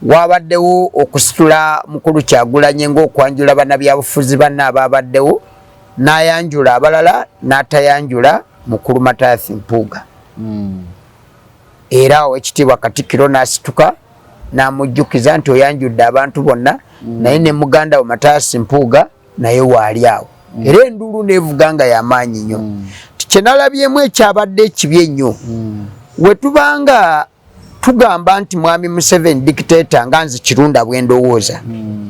wabaddewo okusitula mukulu Kyagulanyi ng'okwanjula bannabyabufuzi banne ababaddewo n'ayanjula abalala n'atayanjula mukulu Mathias Mpuuga. Era Oweekitiibwa Katikkiro n'asituka n'amujjukiza nti oyanjudde abantu bonna naye ne muganda we Mathias Mpuuga naye waali awo. Era enduulu neevuga nga y'amaanyi nnyo. Kye nalabyemu ekyabadde ekibi ennyo we tubanga tugamba nti Mwami Museveni dictator nga nze Kirunda bwe ndowooza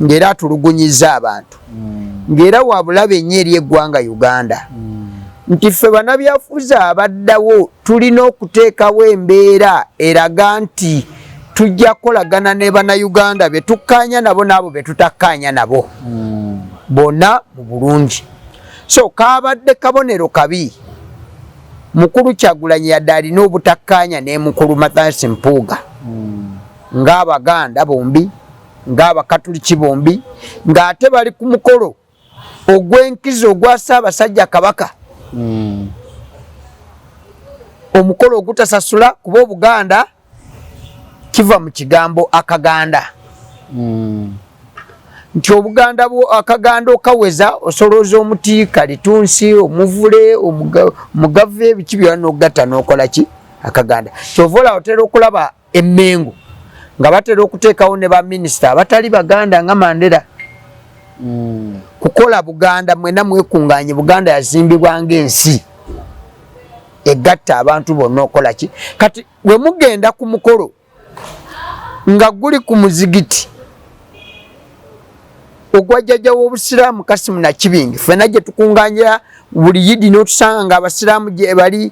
ng'era atulugunyiza abantu ng'era wabulabe nnyo eri eggwanga Uganda nti ffe bannabyabufuzi abaddawo tulina okuteekawo embeera eraga nti tujja kukolagana ne bannayuganda be tukkaanya nabo n'abo be tutakkaanya nabo bonna mu bulungi. So kaabadde kabonero kabi mukulu Kyagulanyi yadde alina obutakkaanya ne mukulu Mathias Mpuuga ng'Abaganda bombi ng'Abakatuliki bombi ng'ate bali ku mukolo ogw'enkizo ogwa Ssaabasajja Kabaka. Omukolo ogutasasula kuba Obuganda kiva mu kigambo akaganda nti Obuganda akaganda okaweza osolooza omuti kalitunsi omuvule omugave ebiki byonna n'ogatta n'okola ki akaganda. Kyova otera okulaba Emmengo nga batera okuteekawo ne baminisita abatali Baganda nga Mandela kukola Buganda mwena mwekunganye Buganda yazimbibwa ng'ensi egatta abantu bonna okola ki. Kati we mugenda ku mukolo nga guli ku muzigiti ogwa jjajja w'Obusiraamu Kasimu Nakibinge ffenna gye tukunganyira buli yidi n'otusanga nga Abasiraamu gye bali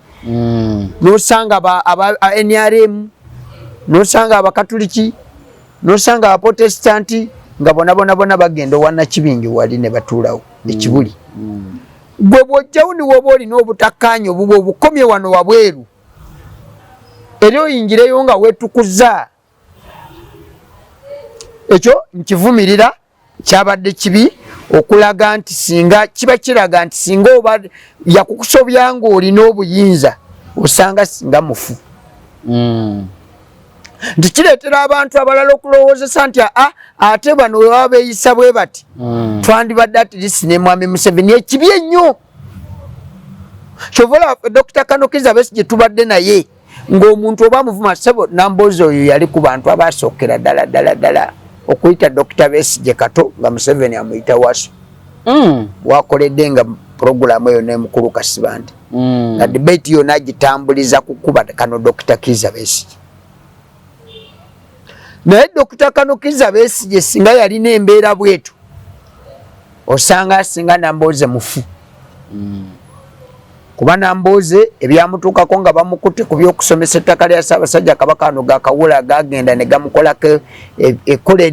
n'osanga aba NRM n'osanga Abakatuliki n'osanga Abaprotestanti nga bonna bagenda owa Nakibinge wali ne batuulawo ekibuli. Gwe bw'ojjawo ni woba olina obutakkaanya obubwo obukomye wano wabweru era oyingireyo nga weetukuza. Ekyo nkivumirira kyabadde kibi okulaga nti singa kiba kiraga nti singa oba yakukusobya ng'olina obuyinza osanga singa mufu. Nti kireetera abantu abalala okulowoozesa nti ate bano we baba beeyisa bwe bati twandibadde atirisi ne Mwami Museveni ekibi ennyo. Kyovola Dr. Kanokiza Besigye tubadde naye ng'omuntu oba muvuma Ssebo Namboozi oyo yali ku bantu abaasookera ddala okuyita Dr. Besigye kato nga Museveni amuyita Wasu wakoledde nga puroguramu eyo n'emukulu Kasibanda nga debate yonna agitambuliza kukuba kano Dr. Kiza Besigye. Naye Dr. Kano Kiza Besigye singa yalina embeera bwetu osanga singa Nambooze mufu kuba Nambooze ebyamutuukako nga bamukutte ku by'okusomesa ettaka lya Ssaabasajja Kabaka ano gakawula gagenda ne gamukolako ekkola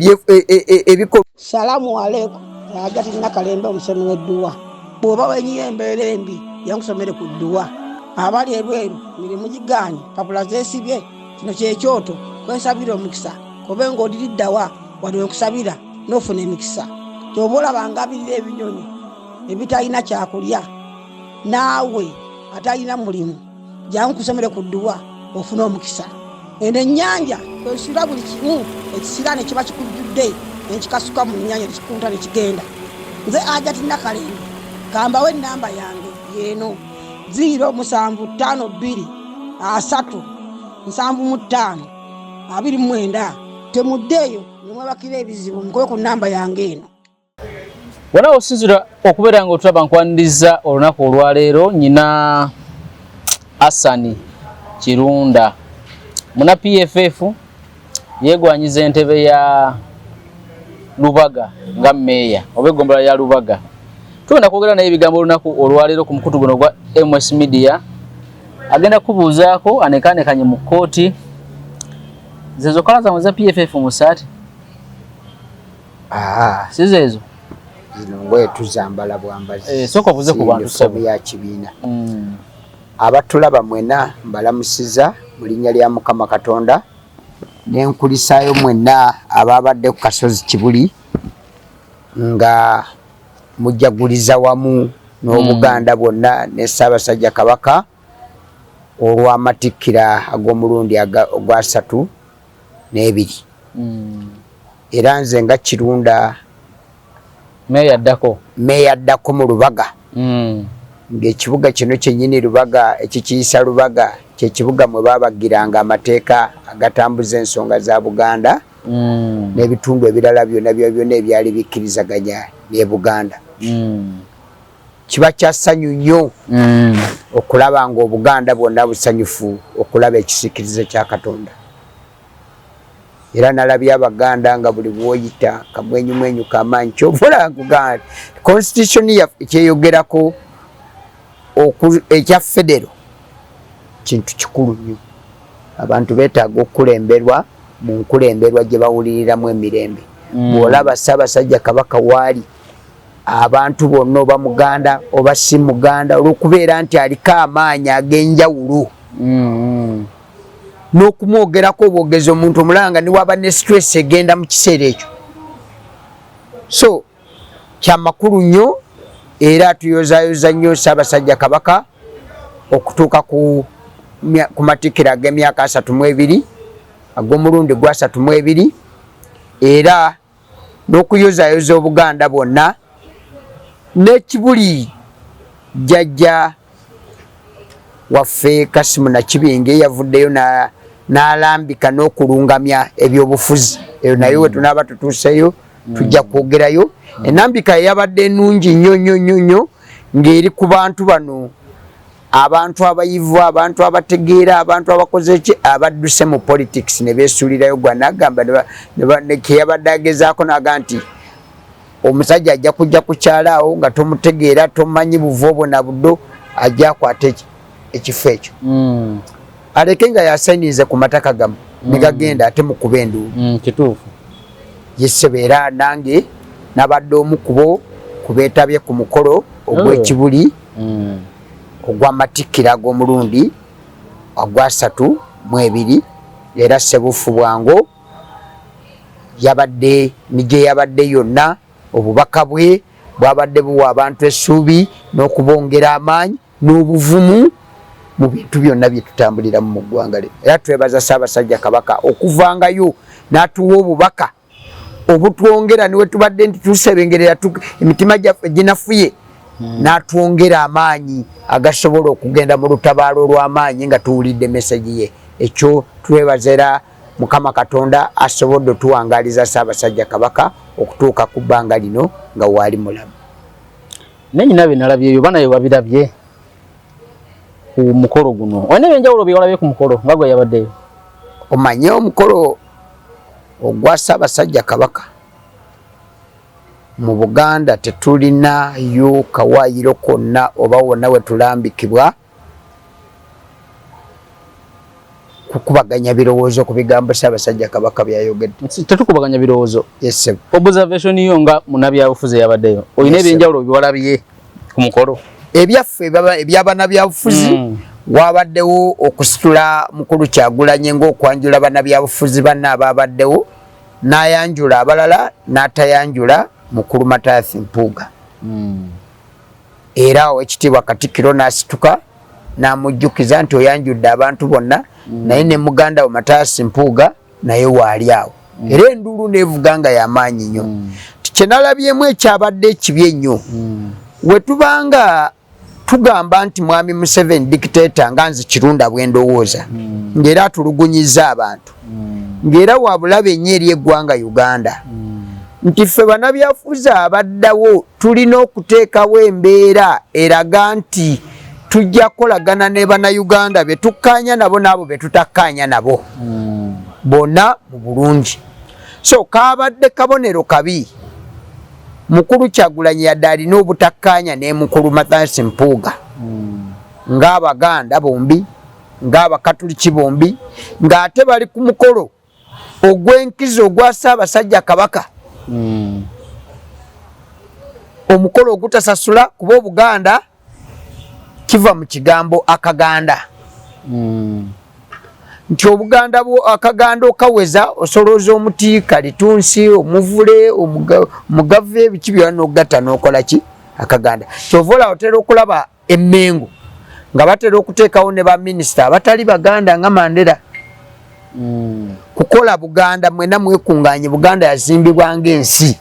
ebikolo. Salaamu alaikum Hajati Nakalembe omusomi w'edduwa bw'oba wenyiyo embeera embi yankusomere ku dduwa abali ebweru mirimu gigaanye papula zeesibye kino kyekyoto kwensabira omukisa kobe ng'odiriddawa wadde wenkusabira n'ofuna emikisa. Ky'oba olabanga abirira ebinyonyi ebitalina kyakulya naawe atalina mulimu jangu kusomere ku dduwa ofuna omukisa. Eno ennyanja kwesula buli kimu ekisira ne kiba kikujjudde nekikasuka mu nnyanja nekikunta nekigenda. Nze Hajati Nakalembe kambawo ennamba yange yeeno 075537529 temuddeeyo nemwebakira ebizibu mukoye ku nnamba yange eno. Wona osinzira okubeera nga otulaba nkwaniriza olunaku olwaleero nyina Hassan Kirunda muna PFF yeegwanyiza entebe ya Lubaga nga meeya oba eggombolola ya Lubaga. Tugenda kwogera naye ebigambo olunaku olwaleero ku mukutu guno gwa MS Media agenda kubuuzaako anekanekanye mu kkooti zezo kala zamwe za PFF musaati sizezo zino ngoye tuzambala bwambazi soko buze ku bantu sabu ya kibiina abatulaba mwena mbalamusiza mu linnya lya Mukama Katonda n'enkulisaayo mwena ababadde ku Kasozi Kibuli nga mujaguliza wamu n'Obuganda bwonna ne Ssaabasajja Kabaka olw'amatikkira ag'omulundi ogwa 32 era nze nga Kirunda meya addako mu Lubaga ng'ekibuga kino kyennyini Lubaga ekikiyisa Lubaga kyekibuga mwe baabagiranga amateeka agatambuza ensonga za Buganda n'ebitundu ebirala byonna ebyali bikkirizaganya ne Buganda. Kiba kya ssanyu nnyo okulaba ng'Obuganda bwonna busanyufu okulaba ekisiikirize kya Katonda. Era nalabye Abaganda nga buli bwoyita kamwenyumwenyu kamaanyi kyovola nkugamba constitution ekyeyogerako ekya federo kintu kikulu nnyo. Abantu beetaaga okukulemberwa mu nkulemberwa gye bawuliriramu emirembe. Bw'olaba Ssaabasajja Kabaka waali abantu bonna oba Muganda oba si Muganda olw'okubeera nti aliko amaanyi ag'enjawulo n'okumwogerako obwogezi omuntu omulanga ne waba ne stress egenda mu kiseera ekyo. So kyamakulu nnyo era tuyozaayoza nnyo Ssaabasajja Kabaka okutuuka ku matikkira ag'emyaka 32 ag'omulundi gwa 32 era n'okuyozaayoza Obuganda bwonna n'ekibuli jjajja waffe Kasimu Nakibinge yavuddeyo n'alambika n'okulungamya ebyobufuzi. Eyo nayo we tunaaba tutuuseyo tujja kwogerayo. Enambika yabadde ennungi nnyo ng'eri ku bantu bano, abantu abayivu, abantu abategeera, abantu abakoze ki abadduse mu politics ne beesuulirayo. Gwa n'agamba ke yabadde agezaako n'aga nti omusajja ajja kujja kukyalaawo nga tomutegeera tomanyi buvo bwo na buddo ajja akwate ekifo ekyo aleke nga yasayinize ku mataka gamu ne gagenda ate mukuba enduulu. Kituufu yesebeera nange nabadde omu kubo kubeetabye ku mukolo ogw'ekibuli ogw'amatikkira ag'omulundi ogwa 32 era Ssebuufu Bwango yabadde nije yabadde yonna obubaka bwe bwabadde buwa abantu essuubi n'okubongera amaanyi n'obuvumu mu bintu byonna bye tutambuliramu mu ggwanga lye. Era twebaza Ssaabasajja Kabaka okuvangayo n'atuwa obubaka obutwongera niwe tubadde nti tusebengerera emitima gyaffe ginafuye n'atwongera amaanyi agasobola okugenda mu lutabaalo olw'amaanyi nga tuwulidde mesagi ye. Ekyo twebaza era Mukama Katonda asobodde otuwangaliza Ssaabasajja Kabaka okutuuka ku bbanga lino nga waali mulamu. Nenyina bye nalabyeyo banaye wabirabye ku mukolo guno. Olina ebyenjawulo bye walabye ku mukolo nga gwe yabaddeyo? Omanye omukolo ogwa Ssaabasajja Kabaka mu Buganda tetulinayo kawaayiro konna oba wonna we tulambikibwa kukubaganya birowoozo ku bigambo Ssaabasajja Kabaka byayogedde. Tetukubaganya birowoozo. Yes. Observation yo nga munnabyabufuzi eyabaddeyo olina ebyenjawulo bye walabye ku mukolo? Ebyaffe ebyabannabyabufuzi wabaddewo okusitula Mukulu Kyagulanyi ng'okwanjula bannabyabufuzi banne ababaddewo n'ayanjula abalala n'atayanjula Mukulu Mataathi Mpuuga. Era Oweekitiibwa Katikkiro n'asituka n'amujjukiza nti oyanjudde abantu bonna naye ne muganda we Mataathi Mpuuga naye waali awo. Era enduulu neevuga nga y'amaanyi nnyo. Kye nalabyemu ekyabadde ekibi ennyo we tubanga tugamba nti Mwami Museveni dictator nga nze Kirunda bwe ndowooza ng'era atulugunyiza abantu ng'era wabulabe ennyo eri eggwanga Uganda nti ffe bannabyabufuzi abaddawo tulina okuteekawo embeera eraga nti tujja kukolagana ne bannayuganda be tukkaanya nabo n'abo be tutakkaanya nabo bonna mu bulungi. So kaabadde kabonero kabi Mukulu Kyagulanyi yadde alina obutakkaanya ne Mukulu Mataathi Mpuuga ng'Abaganda bombi ng'Abakatuliki bombi ng'ate bali ku mukolo ogw'enkizo ogwa Ssaabasajja Kabaka. Omukolo ogutasasula kuba Obuganda kiva mu kigambo akaganda nti Obuganda akaganda okaweza osolooza omuti kalitunsi omuvule omugave ebiki byonna n'ogatta n'okola ki akaganda. Kyovola otera okulaba Emmengo nga batera okuteekawo ne baminisita abatali Baganda nga Mandela kukola Buganda mwena mwekunganye Buganda yazimbibwa ng'ensi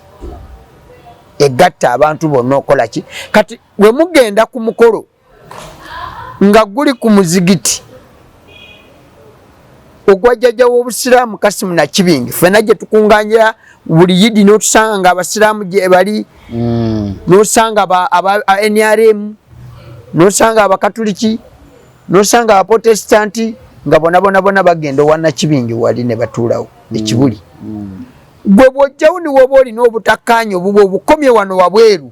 egatta abantu bonna okola ki kati we mugenda ku mukolo nga guli ku muzigiti ogwajjaja w'obusiraamu Kasimu na Kibingi fena gye tukunganyira buli yidi n'otusanga nga abasiraamu gye bali n'osanga aba NRM n'osanga abakatuliki n'osanga abaprotestanti nga bona bagenda wana Kibingi wali ne batuulawo ekibuli gwe bw'ojjawo ni woba olina obutakkaanya obubwo obukomye wano wabweru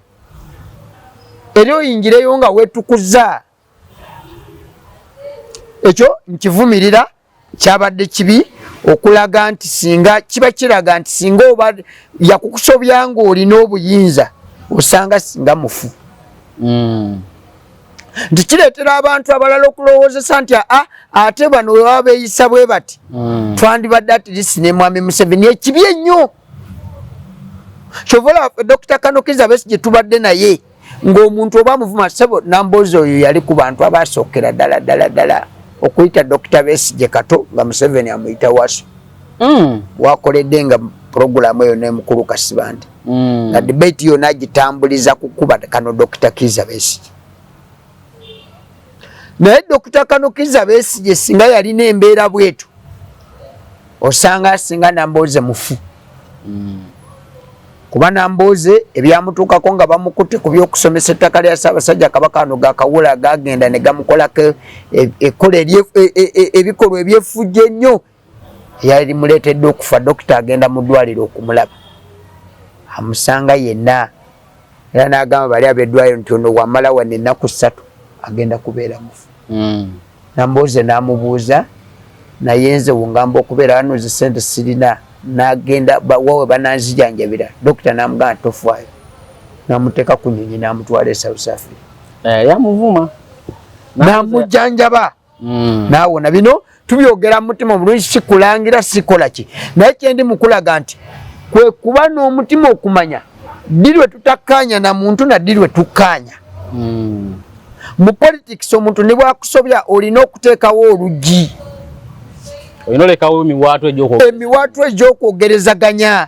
era oyingireyo nga weetukuza ekyo nkivumirira kyabadde kibi okulaga nti singa kiba kiraga nti singa oba yakukusobya ng'olina obuyinza osanga singa mufu nti kireetera abantu abalala okulowoozesa nti ate bano we baba beeyisa bwe bati twandibadde atirisi ne Mwami Museveni ekibi ennyo kyovola Dr. Kanokiza Besigye tubadde naye ng'omuntu oba muvuma sebo Namboozi oyo yali ku bantu abasookera ddala okuyita Dr. Besigye kato nga Museveni amuyita waso wakoledde nga puroguramu eyo n'emukulu Kasibanda nga debate yonna agitambuliza kukuba kano Dr. Kiza Besigye naye Dr. Kanokiza Besigye singa yalina embeera bwetu osanga singa Nambooze mufu kuba Nambooze ebyamutuukako nga bamukutte ku by'okusomesa ettaka lya Ssaabasajja Kabaka ano gakawula gagenda ne gamukolako ebikolwa ebyefujja ennyo yali muleetedde okufa dokita agenda mu ddwaliro okumulaba amusanga yenna era n'agamba bali ab'eddwaliro nti ono wamala wano ennaku 3 agenda kubeera mufu Nambooze n'amubuuza naye nze wongamba okubeera wano ze ssente sirina n'agenda wawe bananzijanjabira dokita n'amugamba tofaayo n'amuteeka ku nnyonyi n'amutwala e South Africa yamuvuma n'amujjanjaba n'awona bino tubyogera mu mutima omulungi sikulangira sikola ki naye kyendi mukulaga nti kwe kuba n'omutima okumanya ddi lwe tutakkaanya na muntu na ddi lwe tukkaanya mu politics omuntu ne bwakusobya olina okuteekawo oluggi olina olekawo emiwaatu egy'okwogerezaganya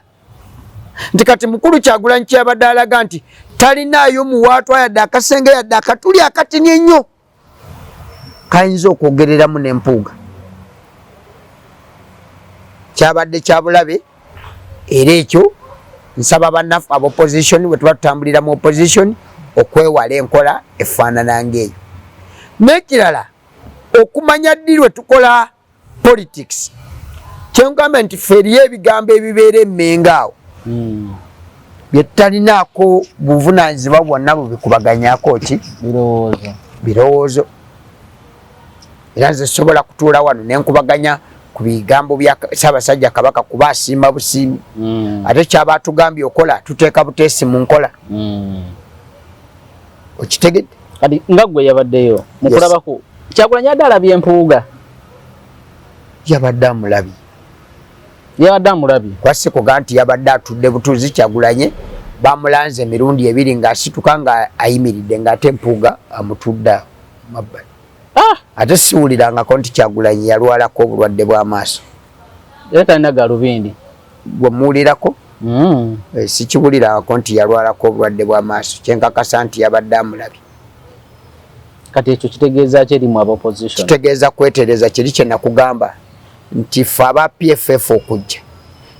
nti kati mukulu Kyagulanyi kyabadde alaga nti talinaayo muwaatu yadde akasenge yadde akatuli akatini ennyo kayinza okwogereramu n'empuuga kyabadde kyabulabe era ekyo nsaba bannaffe ab'opposition bwe tuba tutambulira mu opposition okwewala enkola efaanana ng'eyo n'ekirala okumanya ddi lwe tukola politics kyengamba nti ffe eriyo ebigambo ebibeera emmenga awo bye tutalinaako buvunaanyizibwa bwonna bubikubaganyako ki birowoozo era nze sobola kutuula wano nenkubaganya ku bigambo bya Ssaabasajja Kabaka kuba asiima busiimi ate kyaba atugambye okola tuteeka buteesi mu nkola okitegedde kati nga ggwe yabaddeyo mukulabako Kyagulanyi adde alabye empuuga yabadde amulabye kwasi kuga nti yabadde atudde butuuzi Kyagulanyi bamulanze emirundi 2 ng'asituka nga ayimiridde ng'ate empuuga amutudde mabbali ate siwulirangako nti Kyagulanyi yalwalako obulwadde bw'amaaso era talina galubindi gwe muwulirako sikiwulirangako nti yalwalako obulwadde bw'amaaso kyenkakasa nti yabadde amulabye kati ekyo kitegeeza ki eri mu opposition kitegeeza kwetereza kiri kye nakugamba nti ffe aba PFF okujja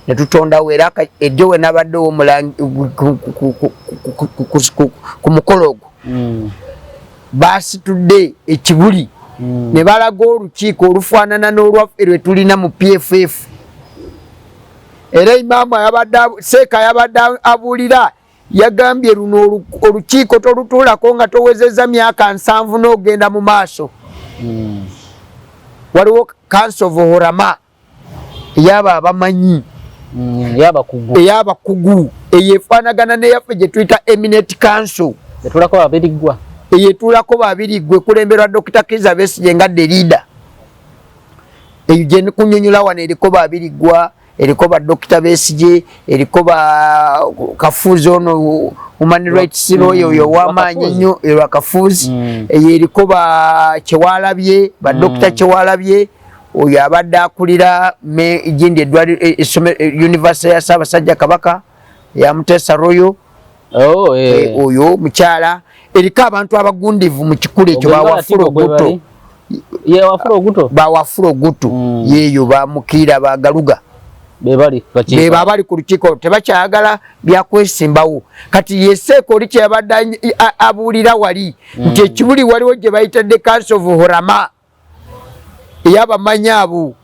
ne tutondawo era ejjo we nabaddewo ku mukolo ogwo baasitudde ekibuli ne balaga olukiiko olufaanana n'olwaffe lwe tulina mu PFF era imaamu seeka yabadde abuulira yagambye luno olukiiko tolutuulako nga towezezza myaka 7 n'ogenda mu maaso waliwo Council of Horama eyaba abamanyi ey'abakugu eyefaanagana n'eyaffe gye tuyita Eminent Council eyetuulako babiri gwe kulemberwa Dr. Kiza Besigye nga de leader eyo gye nikunyonyola wano eriko babiri gwa eriko ba Dr. Besigye eriko ba Kafuzi ono human rights lawyer oyo w'amaanyi ennyo erwa Kafuzi eriko ba Kyewalabye ba Dr. Kyewalabye oyo abadde akulira gindi University ya Ssaabasajja Kabaka ya Mutesa Royal oyo mukyala eriko abantu abagundivu mu kikulu ekyo bawafula oguto yeeyo bamukira bagaluga beba abali ku lukiiko tebakyayagala byakwesimbawo kati yeseeko oli kyeyabadde abuulira wali nti ekibuli waliwo gye bayitadde Council of Horama eyabamanyi abo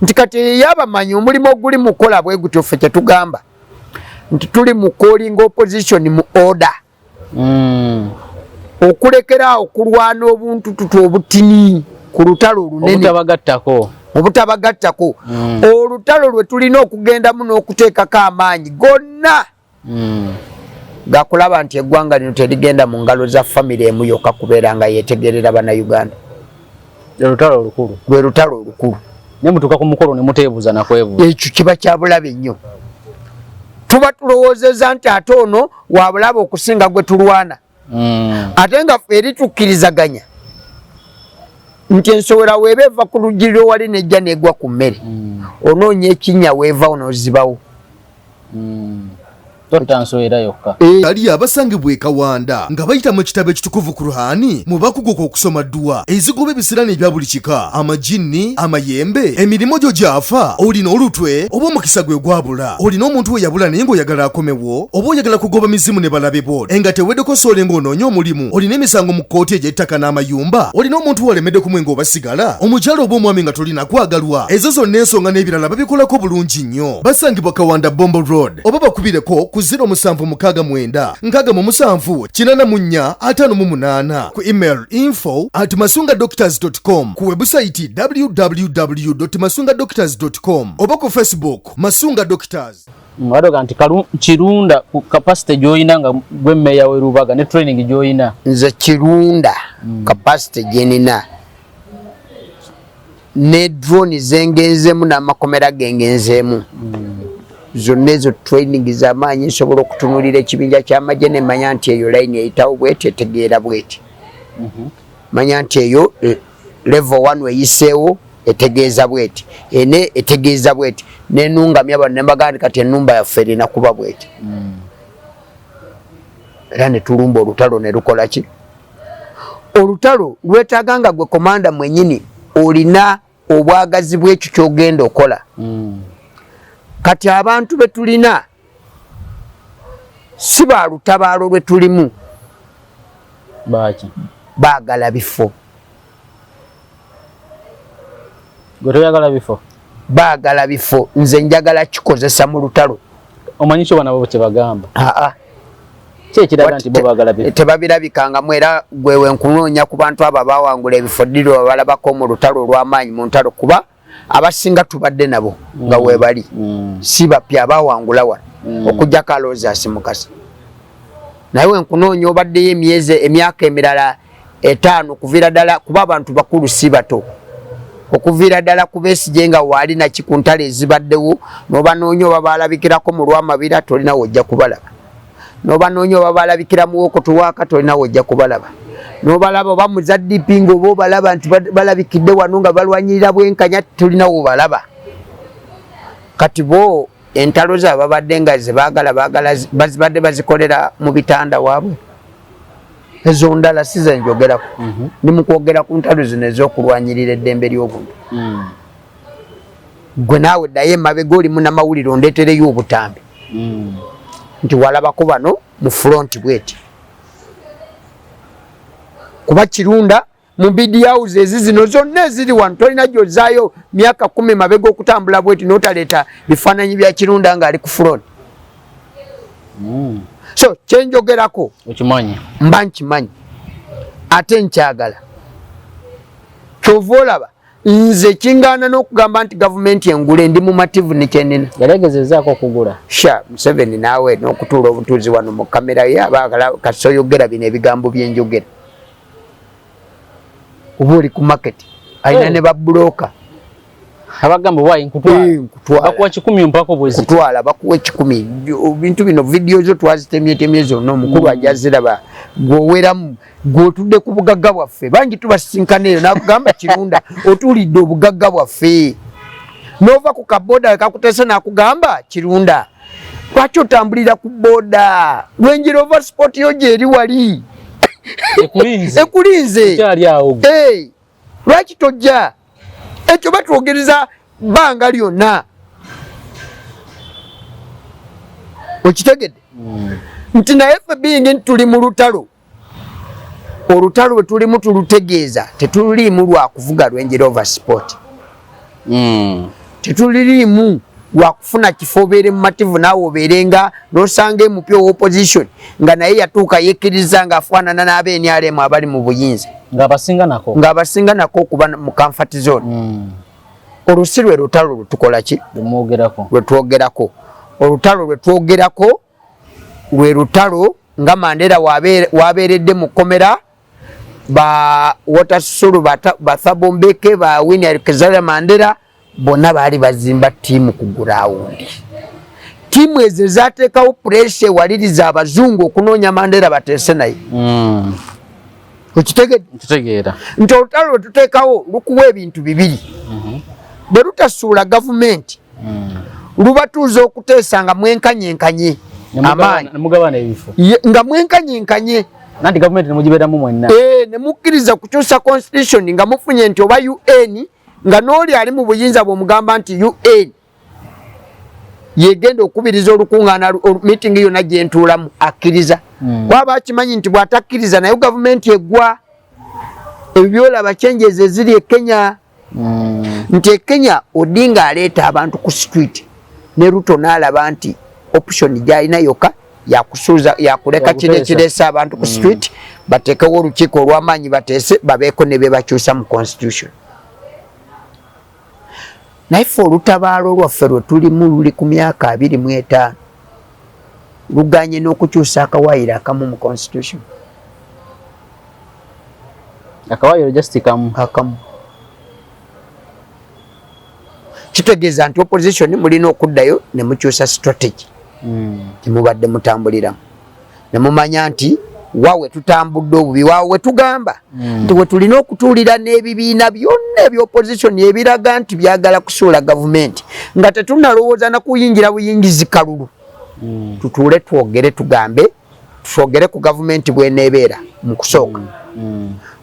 nti kati eyabamanyi omulimu oguli mukola bwe gutyo ffe kyetugamba nti tuli mu calling opposition mu order okulekera okulwana obuntu tutu obutini ku lutalo olunene obutabagattako olutalo lwe tulina okugendamu n'okuteekako amaanyi gonna gakulaba nti eggwanga lino terigenda mu ngalo za famire emu yokka kubeera nga yeetegerera bannayuganda lwe lutalo olukulu ne mutuuka ku mukolo ne muteebuuza nakwebuuza ekyo kiba kya bulabe nnyo tuba tulowoozeza nti ate ono wa bulabe okusinga gwe tulwana ate nga eri tukkirizaganya nti ensowera weeba eva ku lugiriro wali nejja negwa ku mmere onoonya ekinnya weeva onoozibawo totansowera yokka ali abasangibwa e Kawanda nga bayita mu kitabo ekitukuvu Kurani mu bakuguka okusoma dduwa ezigoba ebisirani ebya buli kika amajinni amayembe emirimu gyo gyafa olina olutwe oba omukisa gwe gwabula olina omuntu we yabula naye ng'oyagala akomewo oba oyagala kugoba mizimu ne balabe bo nga teweddeko soole ng'onoonya omulimu olina emisango mu kkooti egy'ettaka n'amayumba olina omuntu walemedde kumwe ng'obasigala omukyala oba omwami nga tolina kwagalwa ezo zonna ensonga n'ebirala babikolako bulungi nnyo basangibwa Kawanda Bombo Road oba bakubireko ku 0769878458 ku email info@masungadoctors.com ku website www.masungadoctors.com oba ku Facebook Masunga Doctors. Wadoga nti Kirunda ku capacity joyina nga gwe meya we Rubaga ne training joyina nze Kirunda capacity jenina ne drone zengenzemu n'amakomera gengenzemu zonna ezo training z'amaanyi nsobola okutunulira ekibinja ky'amagye ne manya nti eyo line eyitawo bweti etegeera bweti manya nti eyo level 1 weyiseewo etegeeza bweti ene etegeeza bweti nenungamya bano nembagandi kati ennumba yaffe erina kuba bweti era ne tulumba olutalo ne lukola ki olutalo lwetaaga nga gwe komanda mwenyini olina obwagazi bw'ekyo ky'ogenda okola kati abantu betulina si ba lutabaalo lwe tulimu baagala bifo baagala bifo nze njagala kikozesa mu lutalo omanyi kyo bana bo kyebagamba tebabirabikangamu era gwewe nkunoonya ku bantu abo abawangula ebifo ddiro babalabako mu lutalo olw'amaanyi mu ntalo kuba abasinga tubadde nabo nga weebali si bapya abawangula wano okujja Kalozas Mukasa naye wenkunoonya obaddeyo emyaka emirala 5 kuviira ddala kuba abantu bakulu si bato okuviira ddala ku Besigye nga waali nakikuntale ezibaddewo n'obanoonya oba baalabikirako mu Lwamabira tolinawo ojja kubalaba n'obanoonya oba baalabikira mu Wokotowaaka tolinawo ojja kubalaba n'obalaba oba muzaddipi ng'oba obalaba nti balabikidde wano nga balwanyirira bwenkanya tulinawo balaba kati bo entalo zaabwe babadde nga zebaagala bazibadde bazikolera mu bitanda waabwe ezo ndala size njogerako ni mu kwogera ku ntalo zino ez'okulwanyirira eddembe ly'obuntu gwe naawe ddayo emabega oli munnamawulire ondeetereyo obutambi nti walabako bano mu front bweti kuba Kirunda mu media house zino zonna eziri wano tolina gyozaayo myaka 10 mabega okutambula bweti n'otaleeta bifaananyi bya Kirunda ng'ali ku front so kyenjogerako okimanyi mba nkimanyi ate nkyagala kyova olaba nze kingaana n'okugamba nti gavumenti engule ndi mumativu nekyenina yalegezezaako okugula Museveni naawe n'okutuula obutuuzi wano mu kamera ye abaagala kasoyogera bino ebigambo byenjogera oba oli ku market alina ne babulooka abagamba bwayi nkutwala bakuwa 10 mpako bwezi kutwala bakuwa 10 bintu bino video zo twazitemye zonna omukulu ajaziraba gwoweramu gwotudde ku bugagga bwaffe bangi tubasinkaneyo nakugamba Kirunda otulidde obugagga bwaffe nova ku kaboda kakutese nakugamba Kirunda lwaki otambulira ku boda Range Rover Sport yo gyeri wali ekulinze lwaki tojja ekyo batwogereza banga lyonna okitegedde nti naye ffe bingi tuli mu lutalo olutalo lwe tulimu tulutegeeza tetuliimu lwakuvuga Range Rover Sport tetuliimu lwakufuna kifo obeere mumativu naawe obeerenga nosanga emupya opposition nga naye yatuuka yekkiriza ng'afaanana n'abenyalemu abali mu buyinza ng'abasinga nako okuba mu comfort zone olusi lwe lutalo lwetukola ki lwetwogerako olutalo lwetwogerako lwe lutalo nga Mandela wabeeredde mu kkomera ba Watasulu ba Thabo Mbeki ba Winnie Alexander Mandela bonna baali bazimba tiimu ku gurawundi tiimu ezo zateekawo pressure waliriza abazungu okunoonya Mandela bateese naye okitegeera nti olutalo lwe tuteekawo lukuwa ebintu bibiri bwe lutasuula gavumenti lubatuuza okuteesa nga mwenkanyenkanye amaanyi nga mwenkanyenkanye nanti gavumenti nemugibeeramu mwenna nemukkiriza kukyusa constitution nga mufunye nti oba UN nga n'oli ali mu buyinza bw'omugamba nti UN yegenda okubiriza olukuŋŋaana meeting yonna gyentuulamu akkiriza waba akimanyi nti bw'atakkiriza naye gavumenti eggwa ebyo byolaba changes eziri e Kenya nti e Kenya Odinga aleeta abantu ku street ne Ruto n'alaba nti option gy'alina yokka yakusuuza yakuleka kireesa abantu ku street bateekewo olukiiko olw'amaanyi bateese babeeko ne be bakyusa mu constitution naye ffe olutabaalo lwaffe lwe tulimu luli ku myaka 25 luganye n'okukyusa akawaayiro akamu mu constitution akawaayiro just akamu kitegeeza nti opposition mulina okuddayo ne mukyusa strategy temubadde mutambuliramu ne mumanya nti waawe tutambudde obubi waawe tugamba nti we tulina okutuulira n'ebibiina byonna ebyopposition ebiraga nti byagala kusuula gavumenti nga tetunalowooza na kuyingira buyingizi kalulu tutuule twogere tugambe twogere ku gavumenti bw'eneebeera mu kusooka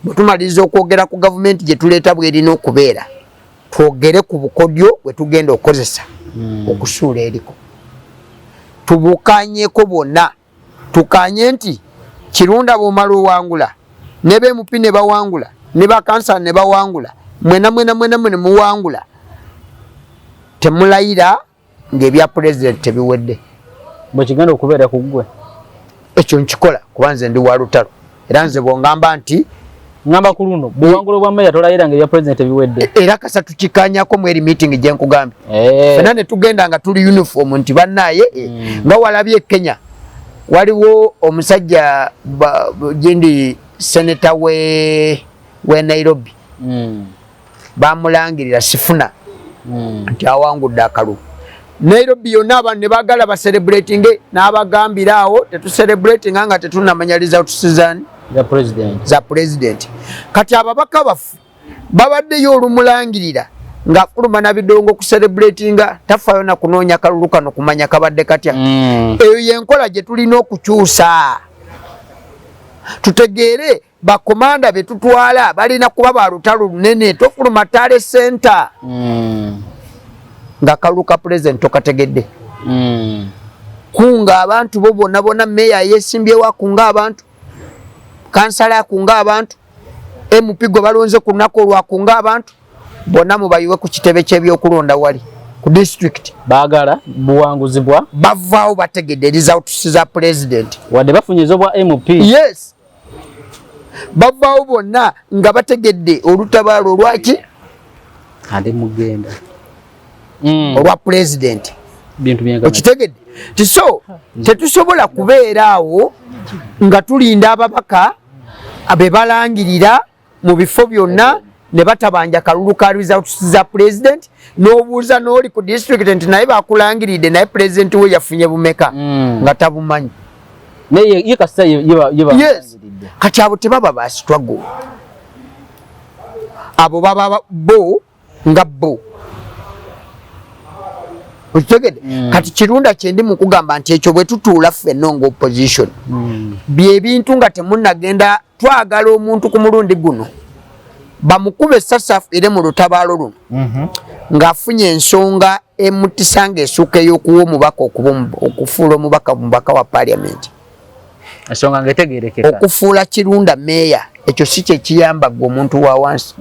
bwe tumaliriza okwogera ku gavumenti gye tuleeta bw'erina okubeera twogere ku bukodyo bwe tugenda okukozesa okusuula eriko tubukanyeko bonna tukanye nti Kirunda bw'omala owangula ne BMP ne bawangula ne bakansala ne bawangula mwena muwangula temulayira ng'ebya president tebiwedde bwe kigenda okubeera ku ggwe ekyo nkikola kuba nze ndi wa lutalo era nze bw'ongamba nti ngamba ku luno bw'owangula obwa meya tolayira ng'ebya president tebiwedde era kasa tukikanyako mu eri meeting gye nkugambye fena ne tugenda nga tuli uniform nti bannaaye nga walabye Kenya waliwo omusajja gindi senator we Nairobi bamulangirira Sifuna nti awangudde akalulu Nairobi yonna abantu ne baagala baselebrating n'abagambira awo tetuselebrating nga tetunamanyaliza otusizani za president kati ababaka bafu babaddeyo olumulangirira ng'afuluma na bidongo kuselebratinga tafaayo na kunoonya kalulu kano kumanya kabadde katya eyo yenkola gye tulina okukyusa tutegeere bakomanda be tutwala balina kuba ba lutalo lunene tofuluma tale center nga kalulu ka president tokategedde kunga abantu bo bonna meya yesimbyewo akunga abantu kansala akunga abantu MP gwe balonze ku lunaku olwakunga abantu bonna mubayiwe ku kitebe ky'ebyokulonda wali ku district baagala buwanguzibwa bavaawo bategedde results za president wadde bafunyiza obwa MP yes bavaawo bonna nga bategedde olutabaalo olwaki andi mugenda olwa president bintu byenga okitegedde tiso tetusobola kubeera awo nga tulinda ababaka abe balangirira mu bifo byonna ne batabanja kalulu ka results za president n'obuuza n'oli ku district nti naye bakulangiridde naye president we yafunye bumeka nga tabumanyi ye kasita yes. Kati abo tebaba ba struggle abo baba bo nga bo utegede kati Kirunda kyendi mu kugamba nti ekyo bwe tutuula ffenno nga opposition bye bintu nga temunnagenda twagala omuntu ku mulundi guno bamukube sasafu ere mu lutabaalo luno ng'afunye ensonga emutisanga essuuka ey'okuwa omubaka okufuula omubaka wa parliament ensonga ng'etegeerekeka okufuula Kirunda meeya ekyo si kye kiyamba gwe omuntu wa wansi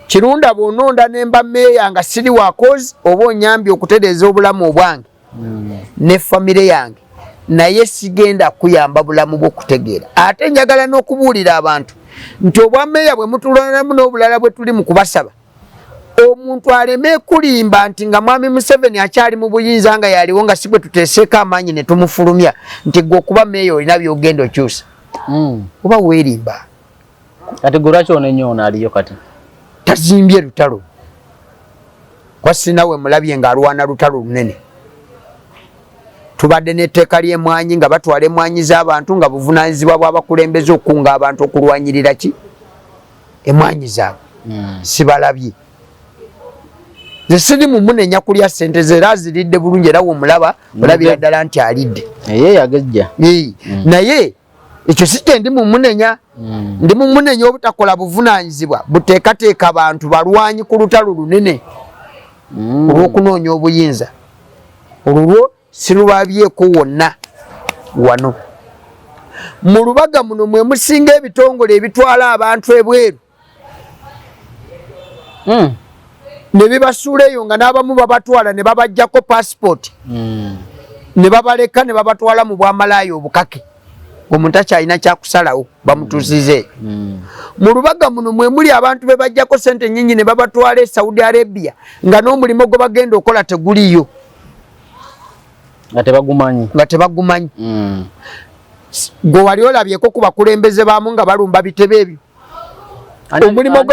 Kirunda bw'ononda nemba meeya nga siri wa kozi oba onyambye okutereeza obulamu obwange ne famire yange naye sigenda kuyamba bulamu bw'okutegeera ate njagala n'okubuulira abantu nti obwa meeya bwe mutulanamu n'obulala bwe tuli mu kubasaba omuntu aleme kulimba nti nga mwami Museveni akyali mu buyinza nga yaliwo nga si bwe tuteeseeko amaanyi ne tumufulumya nti gwe okuba meeya olina by'ogenda okyusa oba weerimba kati gwe lwaki onenyoona aliyo kati tazimbye lutalo kwasinawe mulabye ng'alwana lutalo lunene tubadde n'etteeka ly'emwanyi nga batwala emwanyi z'abantu nga buvunaanyizibwa bw'abakulembeze okukunga abantu okulwanyirira ki emwanyi zaabwe sibalabye ze siri mu munenya kulya ssente ze era aziridde bulungi era womulaba olabira ddala nti alidde ye yagejja naye ekyo si kye ndi mu munenya ndi mu munenya obutakola buvunaanyizibwa buteekateeka abantu balwanyi ku lutalo lunene olw'okunoonya obuyinza olwo sirubabyeko wonna wano mu lubaga muno mwe musinga ebitongole ebitwala abantu ebweru ne bibasuula eyo nga n'abamu babatwala ne babajjako passport ne babaleka ne babatwala mu bwamalaaya obukake omuntu akyalina kyakusalawo bamutuusize mu lubaga muno mwe muli abantu be bajjako sente nnyingi ne babatwala e Saudi Arabia nga n'omulimu gwe bagenda okola teguliyo nga tebagumanyi gwe wali olabyeko ku bakulembeze baamu nga balumba bitebe ebyo omulimu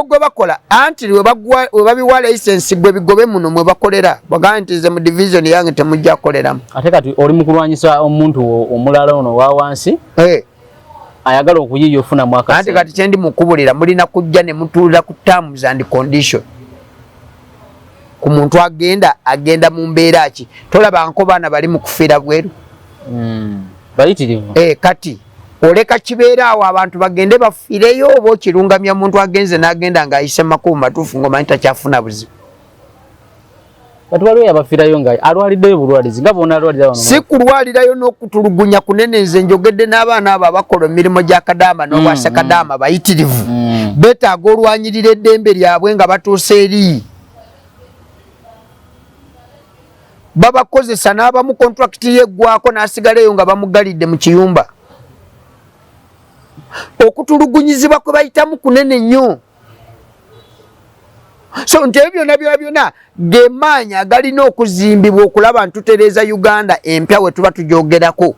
gwe bakola anti we babiwa license gwe bigobe muno mwe bakolera bagaa nti ze mu division yange temujja koleramu ate kati oli mu kulwanyisa omuntu omulala ono wa wansi ayagala okuyiiya ofunamu akasente anti kati kyendi mukubulira mulina kujja ne mutuulira ku terms and condition ku muntu agenda mu mbeera ki tolabangako baana bali mu kufiira bweru bayitirivu kati oleka kibeera awo abantu bagende bafiireyo oba okirungamya muntu agenze n'agenda ng'ayise makubu matuufu ng'omanyi takyafuna buzibu kati waliwo abafiirayo nga alwaliddeyo bulwalizi nga boona alwalira si kulwalirayo n'okutulugunya kunene nze njogedde n'abaana abo abakola emirimu gya kadaama n'obwasa kadaama bayitirivu beetaaga olwanyirira eddembe lyabwe nga batuusa eri babakozesa n'abamu kontrakiti yeggwako n'asigaleyo nga bamugalidde mu kiyumba okutulugunyizibwa kwe bayitamu kunene nnyo so nti ebyo byonna ge maanyi agalina okuzimbibwa okulaba ntutereeza Uganda empya we tuba tujogerako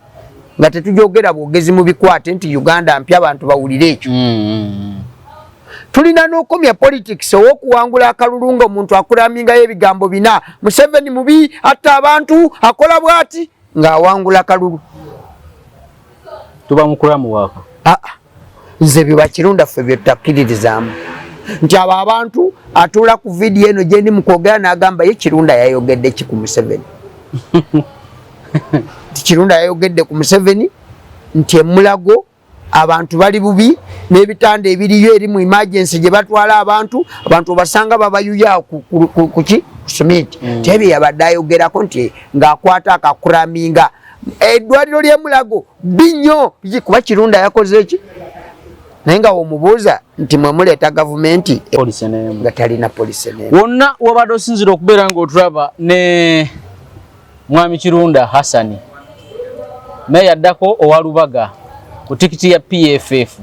nga tetujogera bwogezi mu bikwate nti Uganda mpya abantu bawulire ekyo tulina n'okomya politics ow'okuwangula akalulu ng'omuntu akulamingayo ebigambo bina Museveni mubi atta abantu akola bw'ati ng'awangula akalulu tuba mukulamu waako nze biba Kirunda ffe bye tutakkiririzaamu nti abo abantu atuula ku vidiyo eno gye ndi mu kwogera n'agamba ye Kirunda yayogedde ki ku Museveni nti Kirunda yayogedde ku Museveni nti emulago abantu bali bubi n'ebitanda ebiriyo eri mu emergency gye batwala abantu obasanga babayuya ku simenti nti ebyo yabadde ayogerako nti ng'akwata akakuraminga eddwaliro ly'emulago binyo kuba Kirunda yakoze eki naye nga womubuuza nti mwe muleeta gavumenti nga talina polisi n'emu wonna wabadde osinzira okubeera ng'otulaba ne mwami Kirunda Hassan meeya addako owa Lubaga ku tikiti ya PFF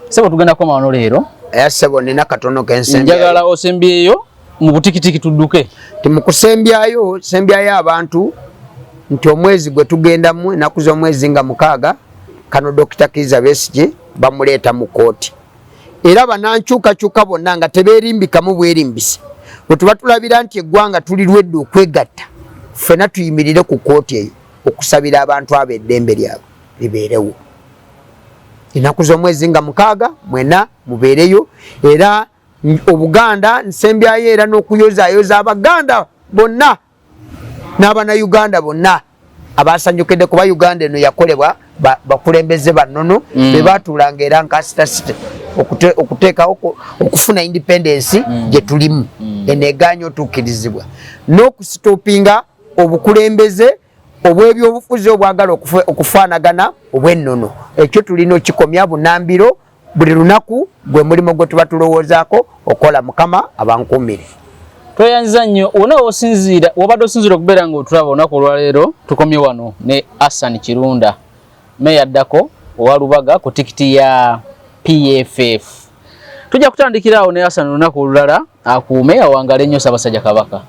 sebo tugenda koma wano leero sebo nina katono kensembyayo njagala osembyeyo mu butikitiki tudduke timukusembyayo abantu nti omwezi gwe tugendamu enaku z'omwezi nga 6 kano Dr. Kizza Besigye bamuleeta mu kooti era banankyukakyuka bonna nga tebeerimbikamu bwerimbisi bwetuba tulabira nti eggwanga tulirwedde okwegatta ffena tuyimirire ku kooti eyo okusabira abantu abo eddembe lyabwe libeerewo. Ennaku z'omwezi nga 6 mwena mubeereyo, era Obuganda nsembyayo era n'okuyozaayoza Abaganda bonna n'Abannayuganda bonna abasanyukidde kuba Uganda eno yakolebwa bakulembeze bannono be baatuulanga era nkasitasita okuteekawo okufuna independence gye tulimu eneegaanye otuukirizibwa n'okusitopinga obukulembeze obw'ebyobufuzi obwagala okufaanagana obw'ennono. Ekyo tulina okikomya bunambiro buli lunaku gwe mulimo gwe tuba tulowoozaako okola. Mukama abankumire. Tweyanziza nnyo wabadde osinziira okubeera nga otulaba olunaku olwaleero. Tukomye wano ne Hassan Kirunda meya addako owa Lubaga ku tikiti ya PFF. Tujja kutandikira awo ne Hassan olunaku olulala akuume awangale nnyo Ssaabasajja Kabaka.